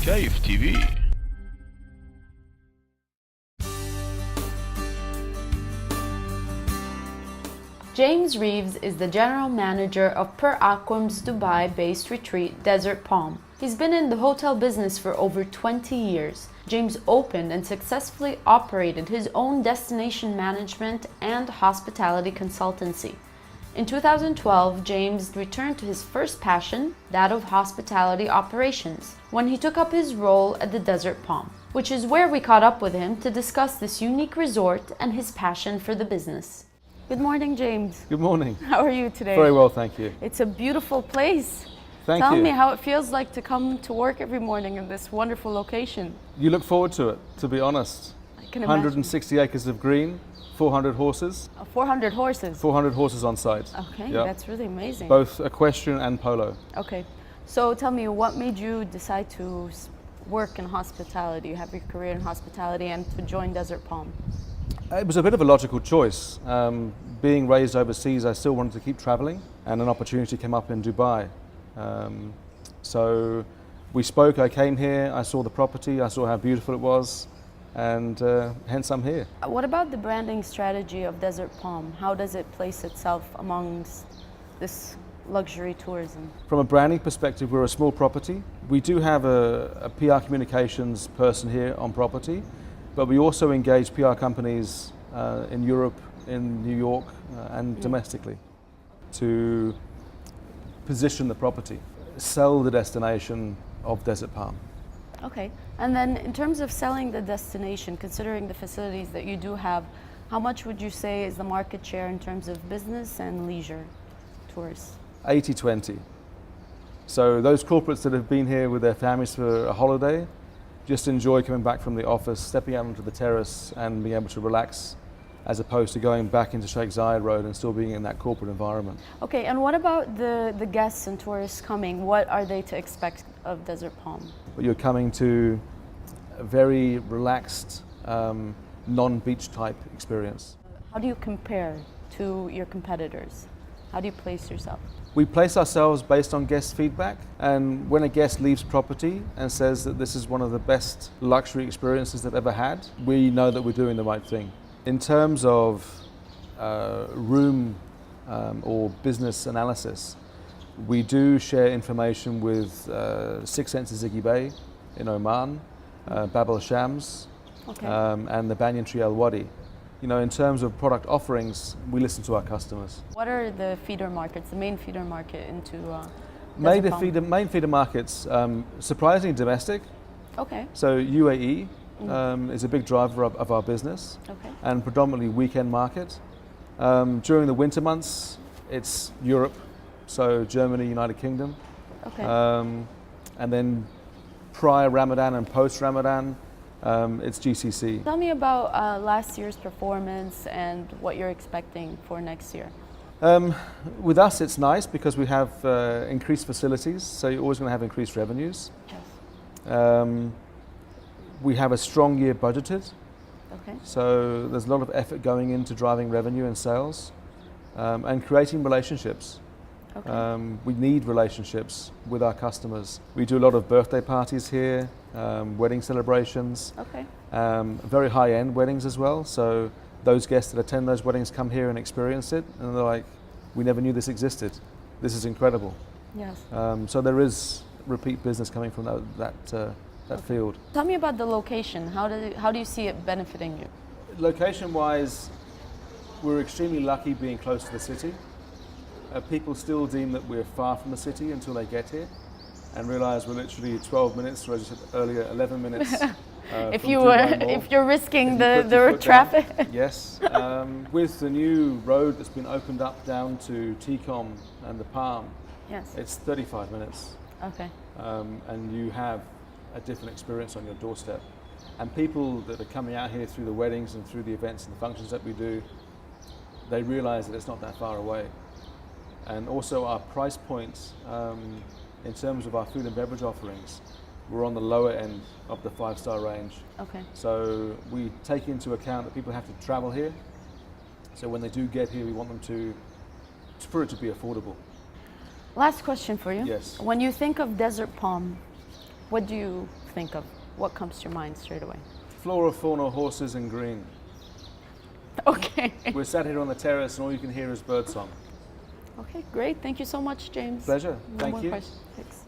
شايف تي في. James Reeves is the general manager of AQUUM's Dubai-based retreat Desert Palm. He's been in the hotel business for over 20 years. James opened and successfully operated his own destination management and hospitality consultancy. In 2012, James returned to his first passion, that of hospitality operations, when he took up his role at the Desert Palm, which is where we caught up with him to discuss this unique resort and his passion for the business. Good morning, James. Good morning. How are you today? Very well, thank you. It's a beautiful place. Thank you. Tell me how it feels like to come to work every morning in this wonderful location. You look forward to it, to be honest. I can imagine. 160 acres of green, 400 horses. 400 horses? 400 horses on site. Okay, Yep. that's really amazing. Both equestrian and polo. Okay, so tell me, what made you decide to work in hospitality, have your career in hospitality, and to join Desert Palm? It was a bit of a logical choice. Being raised overseas, I still wanted to keep traveling, and an opportunity came up in Dubai. So we spoke, I came here, I saw the property, I saw how beautiful it was, and hence I'm here. What about the branding strategy of Desert Palm? How does it place itself amongst this luxury tourism? From a branding perspective, we're a small property. We do have a PR communications person here on property, but we also engage PR companies in Europe, in New York, and domestically to position the property, sell the destination of Desert Palm. Okay, and then in terms of selling the destination, considering the facilities that you do have, how much would you say is the market share in terms of business and leisure tourists? 80-20. So those corporates that have been here with their families for a holiday just enjoy coming back from the office, stepping out onto the terrace and being able to relax, as opposed to going back into Sheikh Zayed Road and still being in that corporate environment. Okay, and what about the guests and tourists coming? What are they to expect of Desert Palm? But you're coming to a very relaxed, non-beach type experience. How do you compare to your competitors? How do you place yourself? We place ourselves based on guest feedback, and when a guest leaves property and says that this is one of the best luxury experiences they've ever had, we know that we're doing the right thing. In terms of room or business analysis, we do share information with Six Senses Ziggy Bay in Oman, Bab el Shams, Okay. and the Banyan Tree Al Wadi. You know, in terms of product offerings, we listen to our customers. What are the feeder markets, the main feeder market into Main feeder markets, surprisingly domestic. Okay. So UAE is a big driver of our business, Okay. and predominantly weekend market. During the winter months, it's Europe, so Germany, United Kingdom. Okay. And then prior Ramadan and post Ramadan, it's GCC. Tell me about last year's performance and what you're expecting for next year. With us, it's nice because we have increased facilities, so you're always going to have increased revenues. Yes. We have a strong year budgeted, Okay. so there's a lot of effort going into driving revenue and sales and creating relationships. Okay. We need relationships with our customers. We do a lot of birthday parties here, wedding celebrations, Okay. very high-end weddings as well. So those guests that attend those weddings come here and experience it, and they're like, we never knew this existed. This is incredible. Yes. So there is repeat business coming from that field. Tell me about the location. How do you see it benefiting you? Location-wise, we're extremely lucky being close to the city. People still deem that we're far from the city until they get here and realise we're literally 12 minutes, or as you said earlier, 11 minutes. If from Dubai Mall. if you're risking If you put your the foot traffic. down. Yes. With the new road that's been opened up down to TCOM and the Palm, Yes. it's 35 minutes. Okay. And you have a different experience on your doorstep. And people that are coming out here through the weddings and through the events and the functions that we do, they realise that it's not that far away. And also our price points, in terms of our food and beverage offerings, we're on the lower end of the 5-star range. Okay. So we take into account that people have to travel here. So when they do get here, we want them for it to be affordable. Last question for you. Yes. When you think of Desert Palm, What do you think of? What comes to your mind straight away? Flora, fauna, horses and green. Okay. We're sat here on the terrace and all you can hear is birdsong. Okay, great. Thank you so much, James. Pleasure. No Thank more you. questions. Thanks.